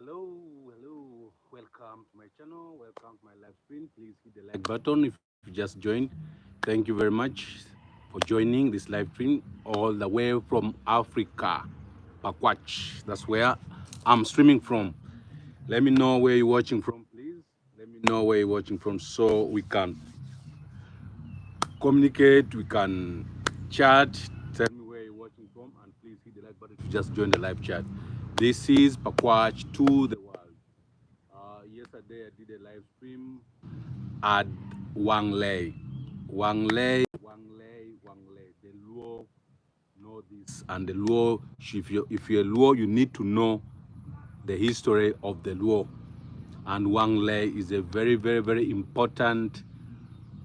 Hello, welcome to my channel, welcome to my live stream. Please hit the like button if you just joined. Thank you very much for joining this live stream all the way from Africa, Pwat. That's where I'm streaming from. Let me know where you're watching from, please. Let me know where you're watching from so we can communicate, we can chat. Tell me where you're watching from, and please hit the like button if you just joined the live chat. This is Pwat to the world. Yesterday I did a live stream at Wang. The Luo know this, and the Luo, if you're a Luo, you need to know the history of the Luo. And Wang is a very, very, very important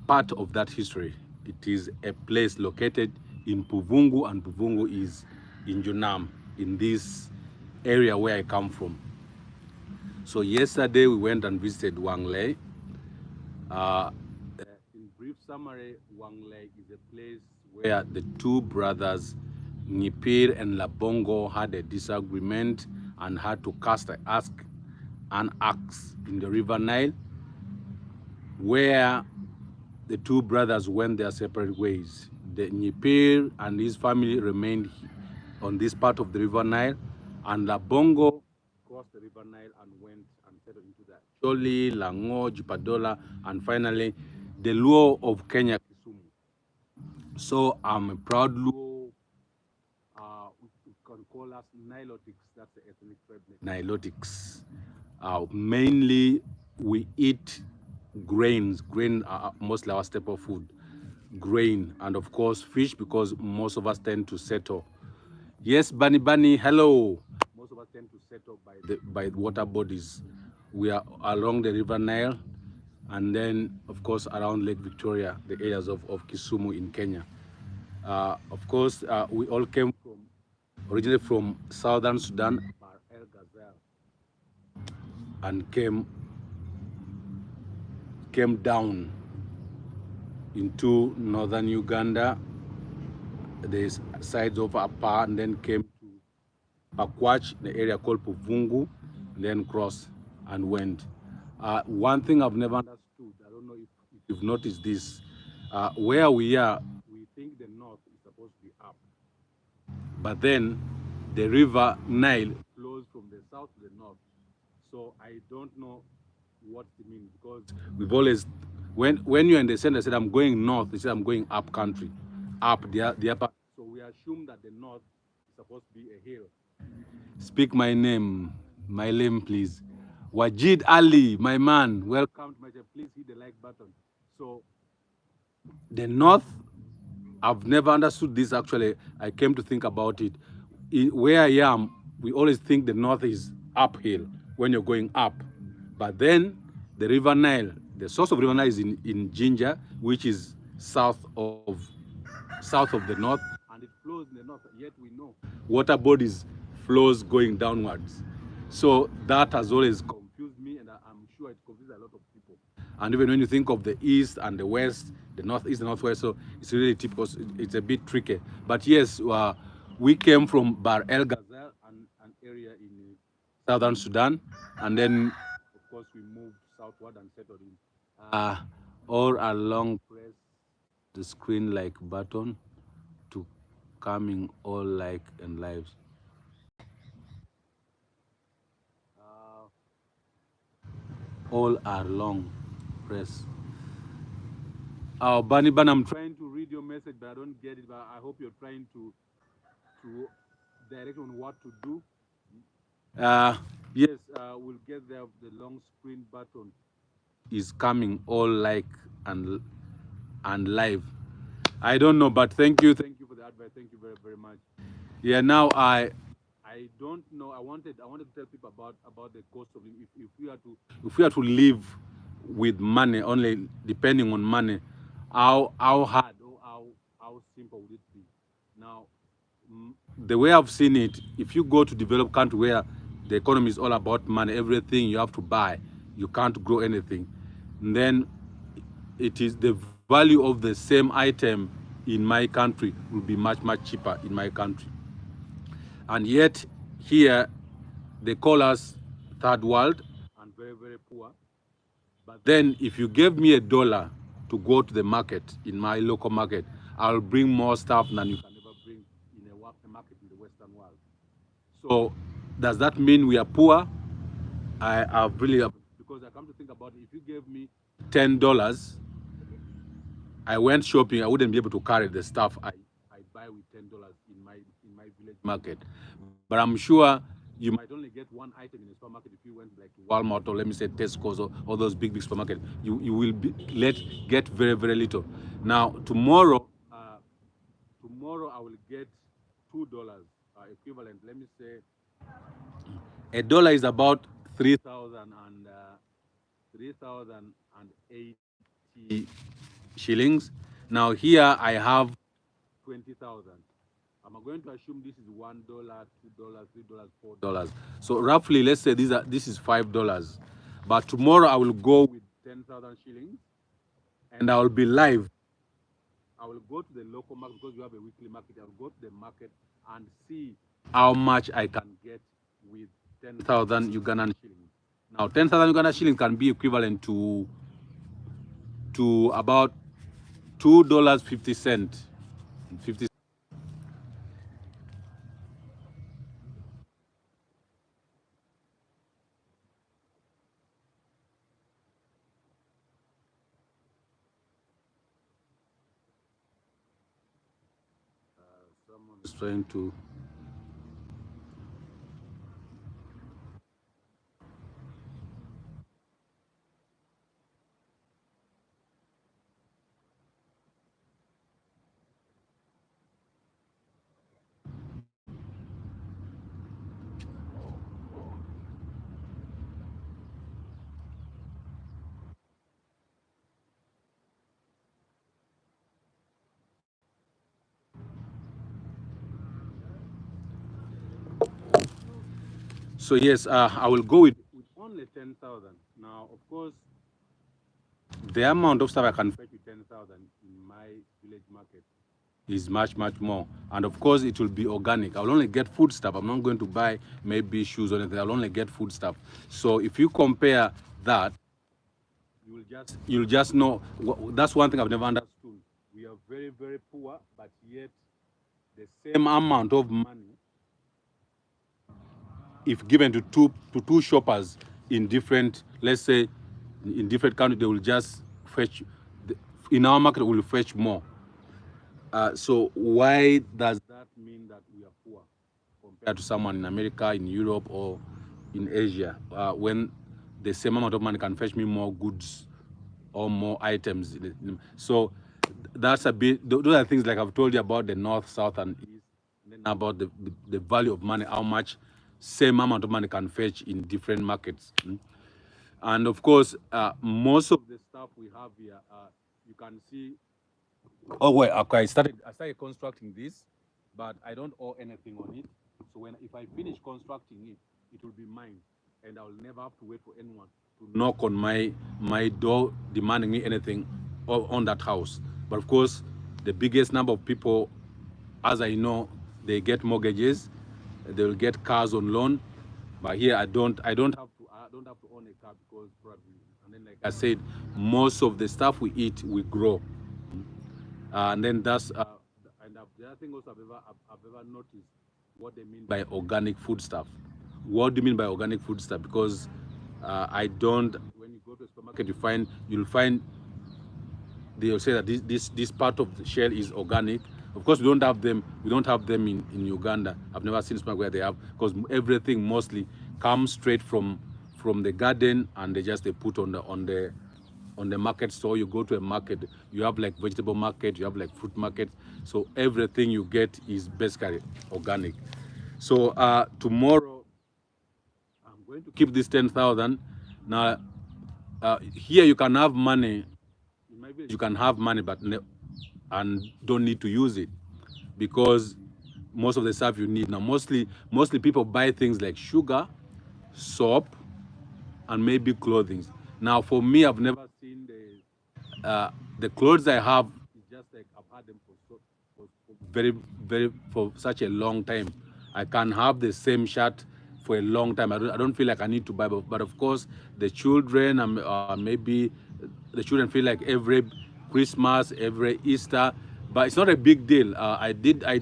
part of that history. It is a place located in Puvungu, and Puvungu is in Junam, in this area where I come from. So yesterday we went and visited Wang. Uh, in brief summary, Wang is a place where the two brothers, Nipir and Labongo, had a disagreement and had to cast an axe in the River Nile, where the two brothers went their separate ways. The Nipir and his family remained on this part of the River Nile, and Labongo crossed the River Nile and went and settled into that Choli, Lango, Jipadola, and finally the Luo of Kenya, Kisumu. So I'm a proud Luo. We can call us Nilotics. That's the ethnic tribe. Nilotics. Mainly, we eat grains. Grain are mostly our staple food. Grain, and of course fish, because most of us tend to settle. Yes, Bunny, hello. Most of us tend to settle by the water bodies. We are along the River Nile, and then of course around Lake Victoria, the areas of Kisumu in Kenya. Of course, we all came originally from southern Sudan, and came down into northern Uganda, the sides of Apa, and then came to Pwat, the area called Puvungu, and then crossed and went. One thing I've never understood, I don't know if you've noticed this, where we are, we think the north is supposed to be up, but then the river Nile flows from the south to the north. So I don't know what it means, because we've always, when you're in the center, said I'm going north, they said I'm going up country, up the upper. So we assume that the north is supposed to be a hill. Speak my name, please. Wajid Ali, my man, welcome to my channel. Please hit the like button. So the north, I've never understood this actually. I came to think about it. Where I am, we always think the north is uphill when you're going up. But then the River Nile, the source of River Nile is in Jinja, which is south of the north, and it flows in the north. Yet we know water bodies flows going downwards. So that has always confused me, and I'm sure it confuses a lot of people. And even when you think of the east and the west, the northeast and northwest, so it's really typical. It's a bit tricky. But yes, we came from Bar El Ghazal, an area in southern Sudan, and then of course we moved southward and settled in. All along, press the screen like button to coming all like and lives. All are long. Press. Bunny, I'm trying to read your message, but I don't get it. But I hope you're trying to direct on what to do. Yes, we'll get there. The long screen button is coming all like and live. I don't know, but thank you for the advice. Thank you very, very much. Yeah, now I don't know. I wanted to tell people about the cost of living. If we are to live with money only, depending on money, how hard or how simple would it be? Now, the way I've seen it, if you go to developed country where the economy is all about money, everything you have to buy, you can't grow anything, and then it is the value of the same item in my country will be much cheaper in my country. And yet here they call us third world and very, very poor. But then if you gave me $1 to go to the market, in my local market, I'll bring more stuff than you can ever bring in a market in the Western world. So does that mean we are poor? I really, because I come to think about it, if you gave me $10, I went shopping, I wouldn't be able to carry the stuff I buy with $10 in my village market. But I'm sure you might only get one item in a supermarket if you went like to Walmart, or let me say Tesco's, or those big supermarkets. You will get very, very little. Now tomorrow I will get $2 equivalent. Let me say $1 is about 3,080 shillings. Now here I have 20,000. I'm going to assume this is $1, $2, $3, $4. So roughly, let's say this is $5. But tomorrow I will go with 10,000 shillings, and I will be live. I will go to the local market because you have a weekly market. I will go to the market and see how much I can get with 10,000 Ugandan shillings. Now, 10,000 Ugandan shillings can be equivalent to about $2.50. 50. Someone is trying to. So yes, I will go with only 10,000. Now, of course, the amount of stuff I can fetch with 10,000 in my village market is much, much more. And of course, it will be organic. I will only get food stuff. I'm not going to buy maybe shoes or anything. I'll only get food stuff. So if you compare that, you'll just know. That's one thing I've never understood. We are very, very poor, but yet the same amount of money, if given to two shoppers in different, let's say, in different countries, they will just fetch. In our market, we will fetch more. So why does that mean that we are poor compared to someone in America, in Europe, or in Asia, when the same amount of money can fetch me more goods or more items? So that's a bit. Those are things like I've told you about the north, south, and east, and then about the value of money, how much same amount of money can fetch in different markets. And of course, most of the stuff we have here, you can see. Oh wait, okay. I started constructing this, but I don't owe anything on it. So if I finish constructing it, it will be mine, and I will never have to wait for anyone to knock on my door demanding me anything on that house. But of course, the biggest number of people, as I know, they get mortgages, they will get cars on loan. But here I don't have to own a car because probably, and then like I said, most of the stuff we eat we grow. And then the other thing also I've ever noticed what they mean by organic food stuff. What do you mean by organic food stuff? Because I don't. When you go to a supermarket, you'll find they'll say that this part of the shell is organic. Of course, we don't have them in Uganda. I've never seen a supermarket where they have, because everything mostly comes straight from the garden, and they put on the market store. You go to a market, you have like vegetable market, you have like fruit market. So everything you get is basically organic. So tomorrow I'm going to keep this 10,000. Now here you can have money. In my village, you can have money, but and don't need to use it, because most of the stuff you need now, mostly people buy things like sugar, soap, and maybe clothing. Now, for me, I've never seen the clothes I have. It's just like I've had them for very, very for such a long time. I can have the same shirt for a long time. I don't feel like I need to buy, but of course, the children, maybe the children feel like every Christmas, every Easter, but it's not a big deal. I did a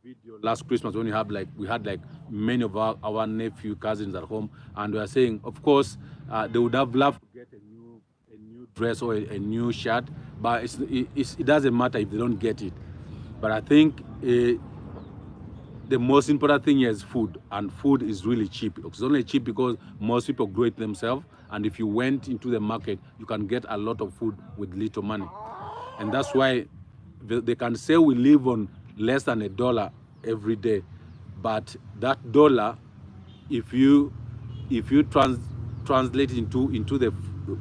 video last Christmas when we had like many of our nephew cousins at home, and we are saying, of course, they would have loved to get a new dress or a new shirt, but it doesn't matter if they don't get it. But I think the most important thing here is food, and food is really cheap. It's only cheap because most people grow it themselves, and if you went into the market, you can get a lot of food with little money. And that's why they can say we live on less than $1 every day, but that dollar, if you translate into the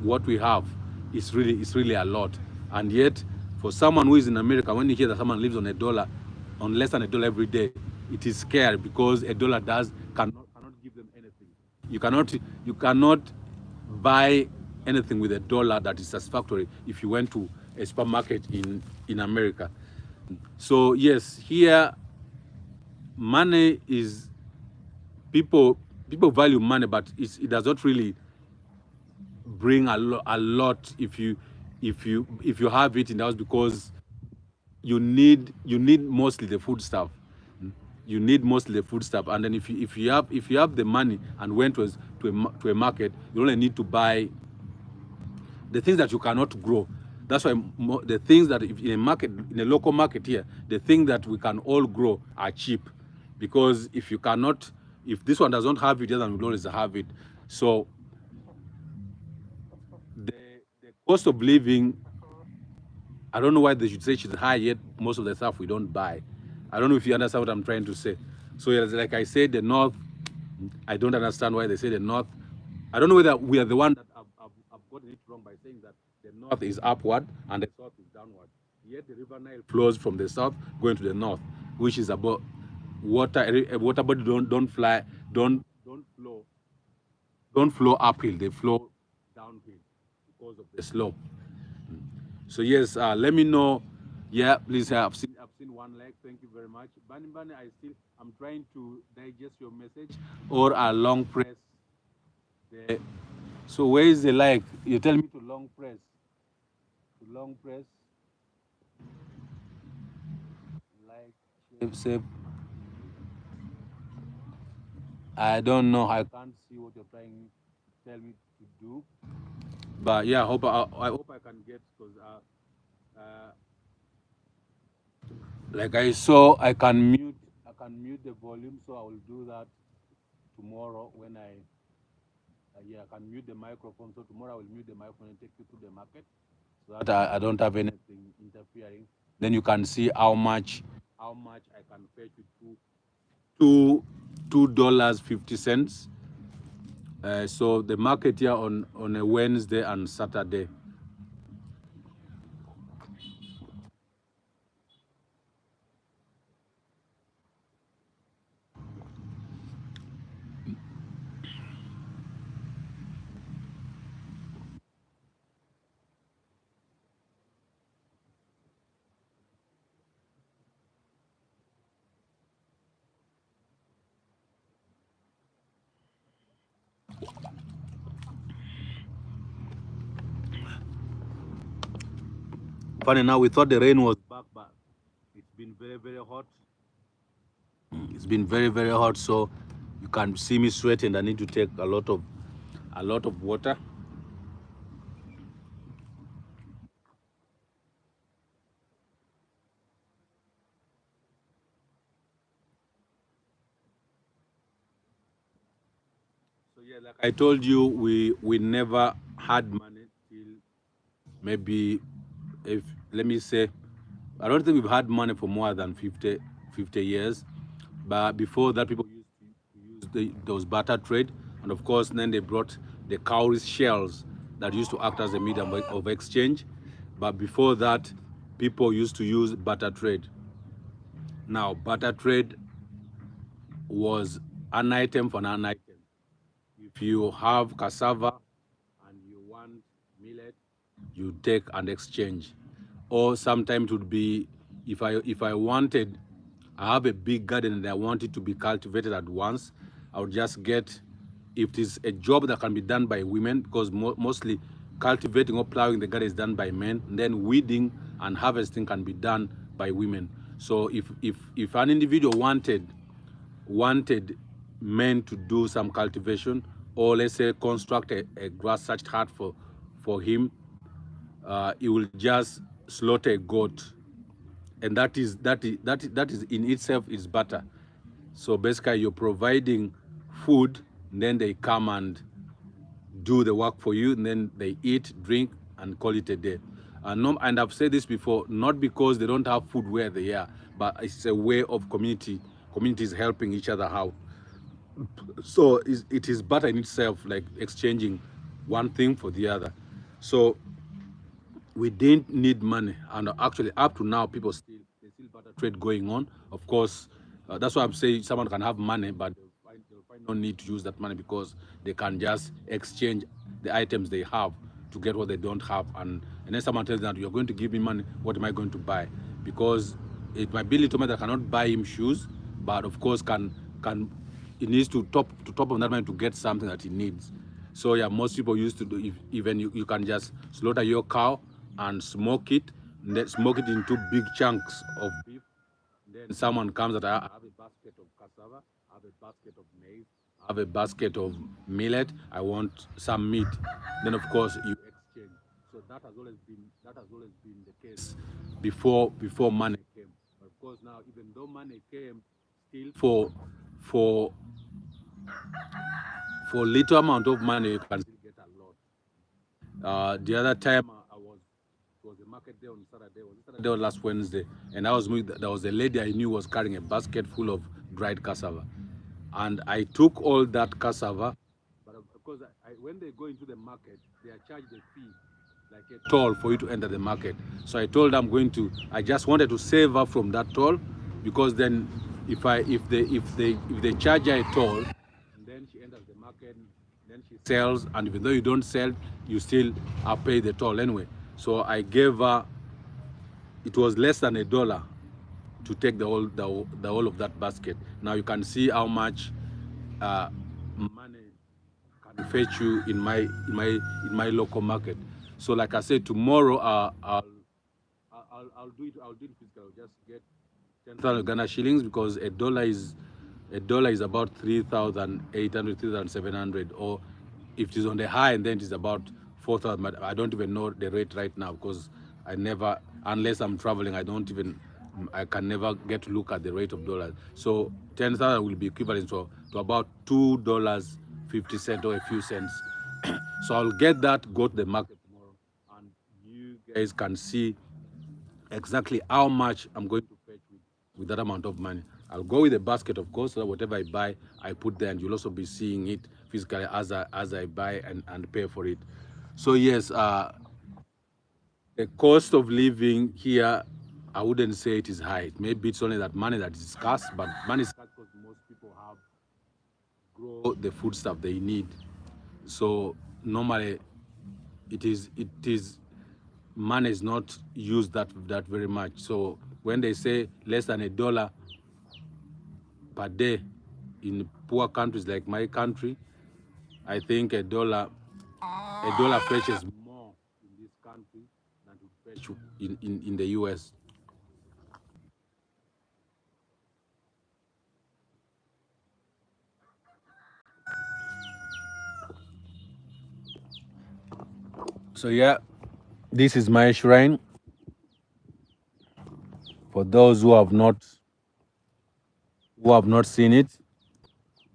what we have, it's really a lot. And yet, for someone who is in America, when you hear that someone lives on $1, on less than $1 every day, it is scary, because $1 cannot give them anything. You cannot buy anything with $1 that is satisfactory if you went to a supermarket in America. So yes, here money is people value money, but it does not really bring a lot if you have it in the house, because you need mostly the food stuff. You need mostly the food stuff, and then if you have the money and went to a market, you only need to buy the things that you cannot grow. That's why the things that if in a local market here, the things that we can all grow are cheap, because if this one does not have it, the other one will always have it. So the cost of living, I don't know why they should say she's high, yet most of the stuff we don't buy. I don't know if you understand what I'm trying to say. So yes, like I said, the North, I don't understand why they say the North. I don't know whether we are the one that have gotten it wrong by saying that the North is upward and the South is downward. Yet the River Nile flows from the South going to the North, which is about water. Water body don't flow uphill. They flow downhill because of the slope. So yes, let me know. Yeah, please. I've seen one like. Thank you very much, Bani Bani. I'm trying to digest your message, or a long press. The, so where is the like? You tell me to long press. To long press. Like save. I don't know. I can't see what you're trying to tell me to do. But yeah, I hope I can get, because uh, like I saw, I can mute the volume, so I will do that tomorrow when yeah, I can mute the microphone. So tomorrow I will mute the microphone and take you to the market, so that I don't have anything interfering. Then you can see how much I can fetch you to $2.50. So the market here on a Wednesday and Saturday. Funny now, we thought the rain was back, but it's been very hot. It's been very hot, so you can see me sweating. I need to take a lot of water. So yeah, like I told you, we never had money till maybe, if let me say, I don't think we've had money for more than 50 years. But before that, people used to use those barter trade, and of course, then they brought the cowrie shells that used to act as a medium of exchange. But before that, people used to use barter trade. Now, barter trade was an item for an item. If you have cassava and you want millet, you take and exchange. Or sometimes it would be, if I wanted I have a big garden and I want it to be cultivated at once, I would just get, if it is a job that can be done by women, because mostly cultivating or plowing the garden is done by men, and then weeding and harvesting can be done by women. So if an individual wanted men to do some cultivation, or let's say construct a grass thatched hut for him, he will just slaughter a goat, and that is in itself is barter. So basically, you're providing food, and then they come and do the work for you, and then they eat, drink, and call it a day. And I've said this before, not because they don't have food where they are, but it's a way of communities helping each other out. So it is barter in itself, like exchanging one thing for the other. So we didn't need money, and actually up to now people still barter trade going on. Of course, that's why I'm saying someone can have money, but they'll find no need to use that money, because they can just exchange the items they have to get what they don't have. And then someone tells them that you're going to give me money, what am I going to buy? Because it might be little money that cannot buy him shoes, but of course can he needs to top of that money to get something that he needs. So yeah, most people used to do, if, even you can just slaughter your cow and smoke it, and then smoke it into big chunks of beef. Then someone comes that I have a basket of cassava, I have a basket of maize, I have a basket of millet, I want some meat. Then of course you exchange. So that has always been the case before money came. But of course now, even though money came, still for little amount of money you can still get a lot. The other time it was a market day on Saturday. Was it Saturday or last Wednesday? And there was a lady I knew was carrying a basket full of dried cassava, and I took all that cassava. But of course, when they go into the market, they are charged a fee, like a toll for you to enter the market. So I told them I just wanted to save her from that toll, because then if they charge her a toll, and then she enters the market, then she sells, and even though you don't sell, you still are paid the toll anyway. So I gave her, it was less than $1 to take the whole of that basket. Now you can see how much money can fetch you in my local market. So like I said, tomorrow I'll do it physical. I'll just get 10,000 Ghana shillings, because a dollar is about 3,800, 3,700, or if it is on the high, and then it is about 4,000. But I don't even know the rate right now, because I never, unless I'm traveling, I can never get to look at the rate of dollars. So 10,000 will be equivalent to about $2.50 or a few cents. So I'll get that, go to the market tomorrow, and you guys can see exactly how much I'm going to fetch with that amount of money. I'll go with a basket, of course, so that whatever I buy, I put there, and you'll also be seeing it physically as I buy and pay for it. So yes, the cost of living here, I wouldn't say it is high. Maybe it's only that money that is scarce, but money is scarce because most people have grow the food stuff they need. So normally it is money is not used that very much. So when they say less than $1 per day in poor countries like my country, I think a dollar fetches more in this country than to fetch in the US. So yeah, this is my shrine. For those who have not seen it,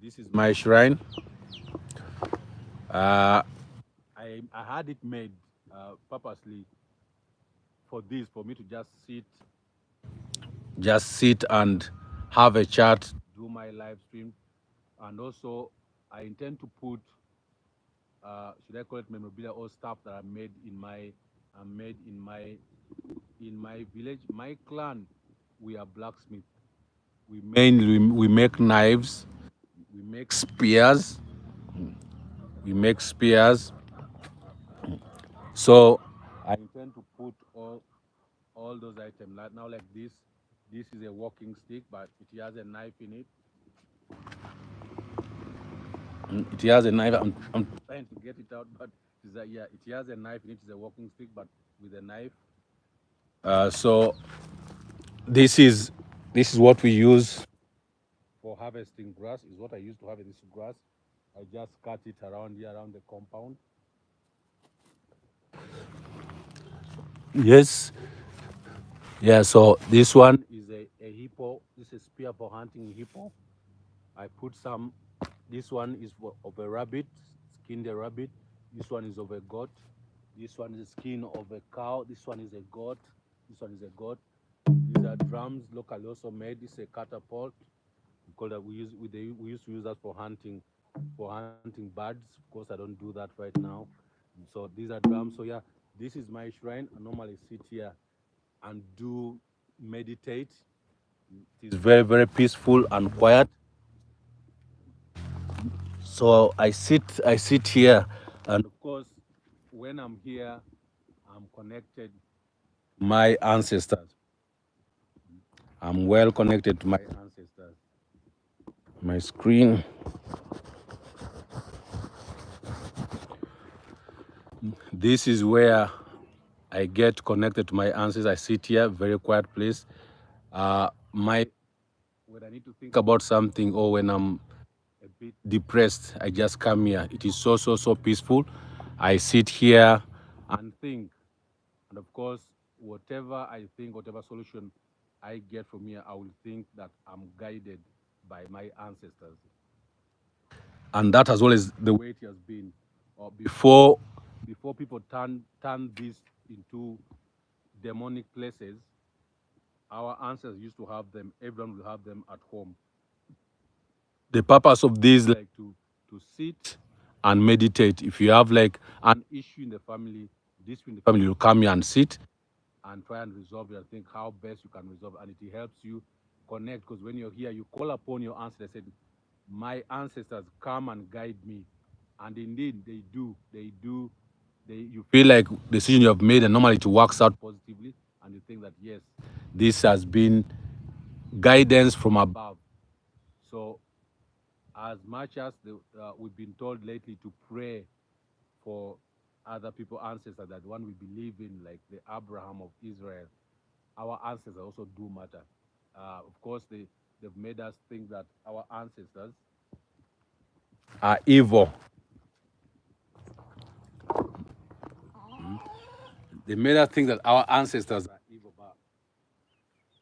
this is my shrine. Uh, I had it made purposely for this, for me to just sit and have a chat, do my live stream, and also I intend to put, should I call it memorabilia or stuff that are made in my village, my clan. We are blacksmith. We make knives, we make spears, we make spears. So I intend to put all those items, like now, like this. This is a walking stick, but it has a knife in it. It has a knife. I'm trying to get it out, but it's a, yeah, it has a knife in it. It's a walking stick, but with a knife. So this is what we use for harvesting grass. Is what I used to harvest this grass. I just cut it around here, around the compound. Yes. Yeah. So this one is a hippo. This is a spear for hunting hippo. I put some. This one is of a rabbit, skinned a rabbit. This one is of a goat. This one is the skin of a cow. This one is a goat. This one is a goat. These are drums, locally also made. This is a catapult. Because we used to use that for hunting birds. Of course, I don't do that right now. So these are drums. So yeah, this is my shrine. I normally sit here and do meditate. It is very peaceful and quiet. So I sit here, and of course, when I'm here, I'm connected to my ancestors. I'm well connected to my ancestors. My screen. This is where I get connected to my ancestors. I sit here, very quiet place. My when I need to think about something or when I'm a bit depressed, I just come here. It is so peaceful. I sit here and think. And of course, whatever I think, whatever solution I get from here, I will think that I'm guided by my ancestors. And that as well as the way it has been. Before people turn this into demonic places, our ancestors used to have them, everyone will have them at home. The purpose of this like to sit and meditate. If you have like an issue in the family, this in the family will come here and sit and try and resolve it and think how best you can resolve it. And it helps you connect because when you're here, you call upon your ancestors. Said, my ancestors come and guide me. And indeed they do. They do. You feel like the decision you have made and normally it works out positively and you think that yes, this has been guidance from above. So as much as we've been told lately to pray for other people ancestors that one we believe in like the Abraham of Israel, our ancestors also do matter. Of course, they've made us think that our ancestors are evil. They made us think that our ancestors are evil, but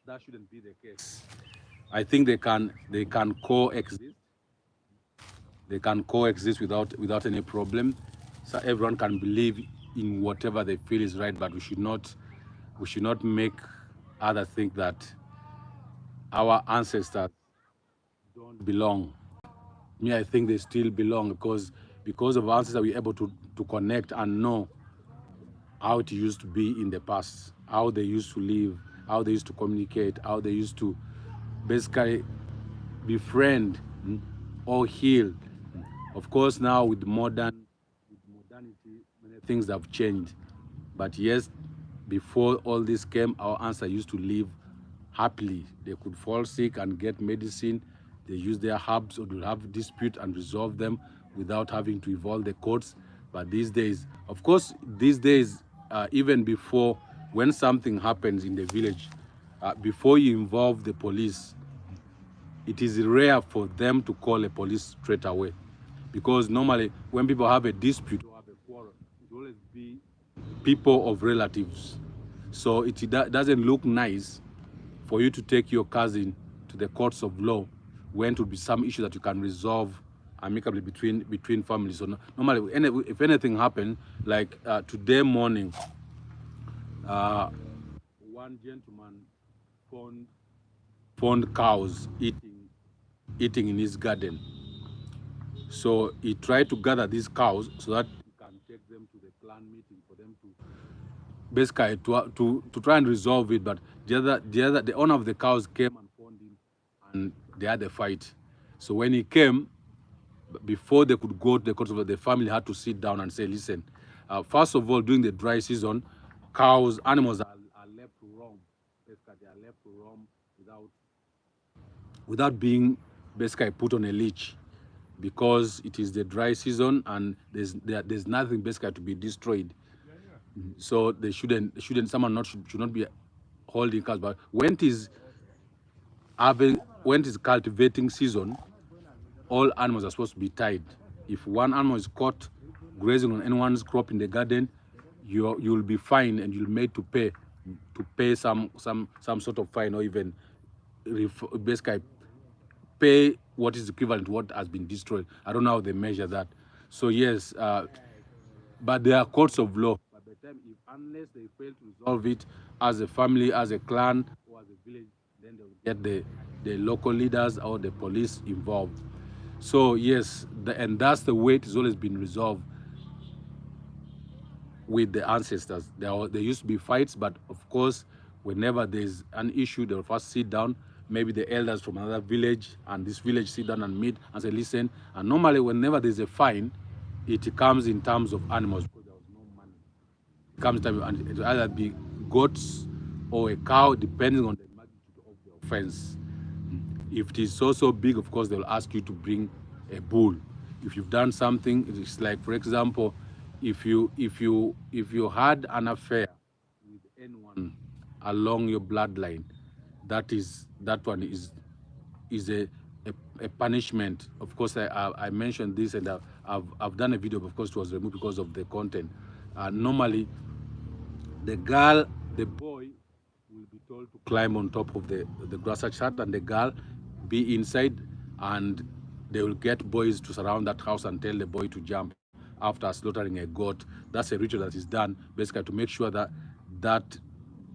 that shouldn't be the case. I think they can coexist. They can coexist without any problem. So everyone can believe in whatever they feel is right, but we should not make others think that our ancestors don't belong. Me, I think they still belong because of our ancestors, we're able to connect and know how it used to be in the past, how they used to live, how they used to communicate, how they used to basically befriend or heal. Of course, now with modernity, many things have changed. But yes, before all this came, our ancestors used to live happily. They could fall sick and get medicine. They use their herbs or to have dispute and resolve them without having to involve the courts. But these days, of course, even before, when something happens in the village, before you involve the police, it is rare for them to call a police straight away. Because normally, when people have a dispute or have a quarrel, it will always be people of relatives. So it doesn't look nice for you to take your cousin to the courts of law when to be some issue that you can resolve amicably between families. So normally, if anything happened, like today morning, uh, one gentleman found cows eating in his garden. So he tried to gather these cows so that he can take them to the clan meeting for them to basically to try and resolve it. But the owner of the cows came and found him, and they had a fight. So when he came, before they could go to the court, the family had to sit down and say, listen, first of all, during the dry season, animals are left to roam. Basically, they are left to roam without without being basically put on a leash, because it is the dry season and there's nothing basically to be destroyed. So they shouldn't someone not should not be holding cows. But when it is cultivating season, all animals are supposed to be tied. If one animal is caught grazing on anyone's crop in the garden, you'll be fined and you'll made to pay some sort of fine, or even basically pay what is equivalent to what has been destroyed. I don't know how they measure that. So yes, but there are courts of law. But by the time, if unless they fail to resolve it as a family, as a clan, or as a village, then they will get the local leaders or the police involved. So yes, and that's the way it has always been resolved with the ancestors. There used to be fights, but of course, whenever there's an issue, they'll first sit down. Maybe the elders from another village and this village sit down and meet and say, listen. And normally, whenever there's a fine, it comes in terms of animals because there was no money. It comes in terms, and it will either be goats or a cow, depending on the magnitude of the offense. If it is so big, of course, they'll ask you to bring a bull. If you've done something, it's like, for example, if you had an affair with anyone along your bloodline, that one is a punishment. Of course, I mentioned this, and I've done a video, but of course it was removed because of the content. Normally, the girl, the boy will be told to climb on top of the grass hut, and the girl be inside, and they will get boys to surround that house and tell the boy to jump after slaughtering a goat. That's a ritual that is done basically to make sure that that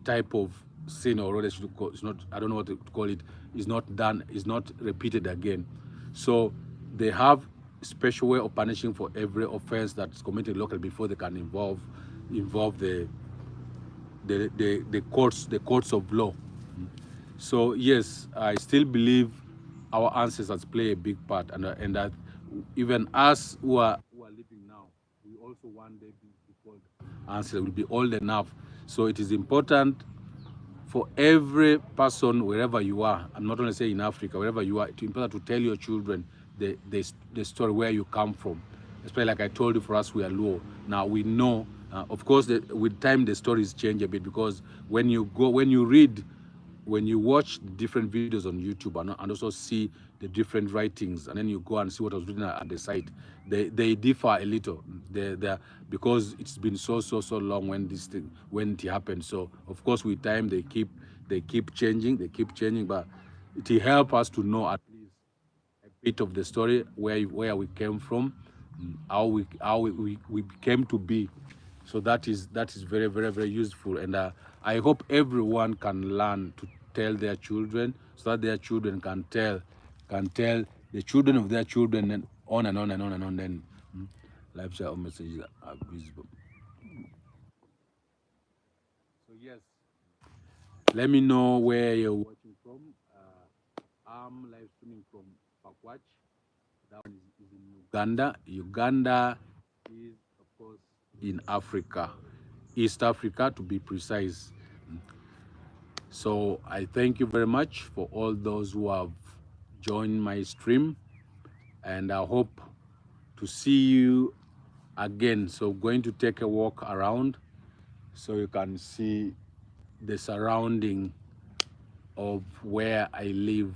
type of sin, or what it's not, I don't know what to call it, is not done, is not repeated again. So they have special way of punishing for every offense that's committed locally before they can involve the courts of law. So yes, I still believe our ancestors play a big part, and that even us who are living now, we also one day be called ancestors. Will be old enough. So it is important for every person, wherever you are, I'm not only saying in Africa, wherever you are, it's important to tell your children the story where you come from. Especially like I told you, for us, we are Luo. Now we know, of course, with time the stories change a bit, because when you read, when you watch different videos on YouTube, and also see the different writings, and then you go and see what was written at the site, they differ a little. They because it's been so long when when it happened. So of course with time they keep changing, but it help us to know at least a bit of the story, where we came from, how we came to be. So that is very useful, and I hope everyone can learn to tell their children, so that their children can tell the children of their children, and on and on and on and on. Then lifestyle messages are visible. So yes, let me know where you're watching from. I'm live streaming from Pwat. That one is in Uganda. Uganda is, of course, in Africa, East Africa to be precise. So I thank you very much for all those who have joined my stream, and I hope to see you again. So going to take a walk around so you can see the surrounding of where I live.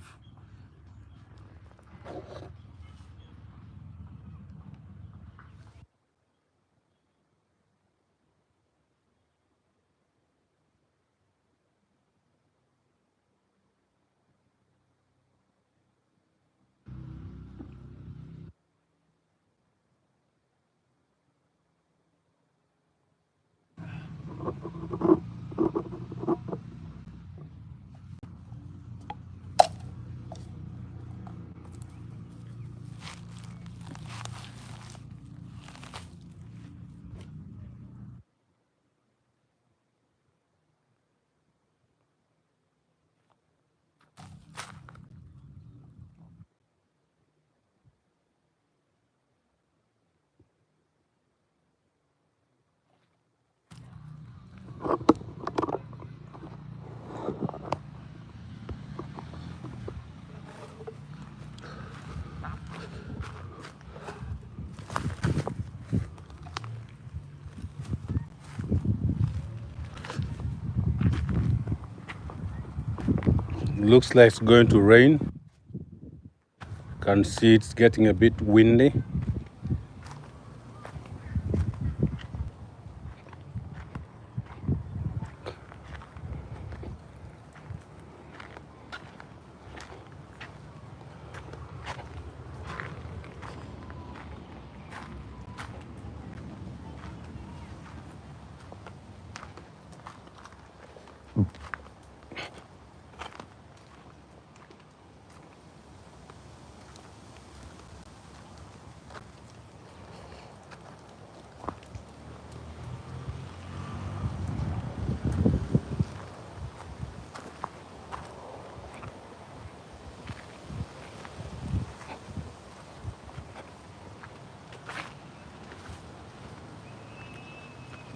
Looks like it's going to rain. Can see it's getting a bit windy.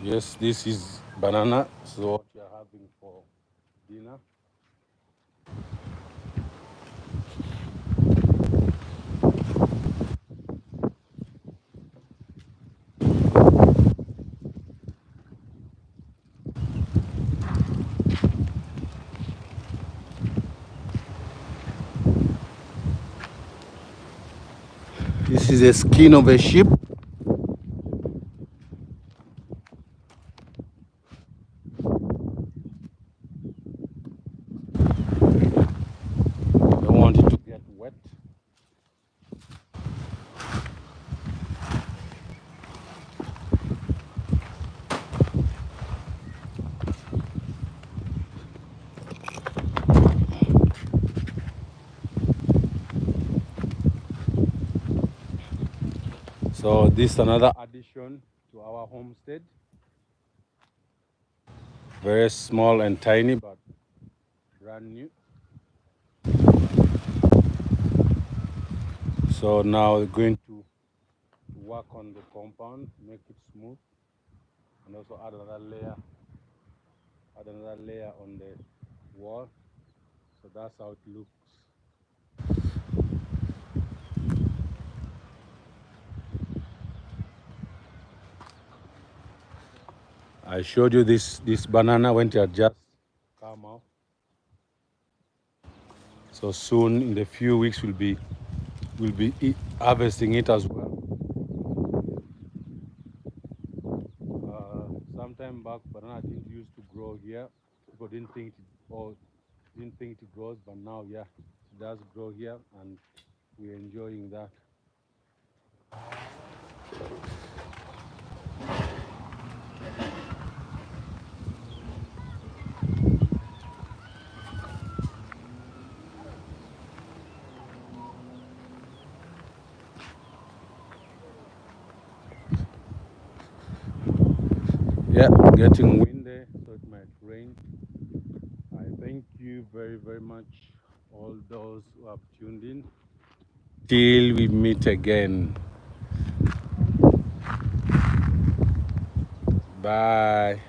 Yes, this is banana. So what you're having for dinner. This is the skin of a sheep. Don't want it to get wet. So this is another addition to our homestead. Very small and tiny, but brand new. So now we're going to work on the compound, make it smooth, and also add another layer on the wall. So that's how it looks. I showed you this banana when it had just come out. So soon, in a few weeks, we'll be harvesting it as well. Sometime back, banana didn't used to grow here. People didn't think it grows, but now, yeah, it does grow here, and we're enjoying that. Yeah, getting windy, so it might rain. I thank you very, very much, all those who have tuned in. Till we meet again. Bye.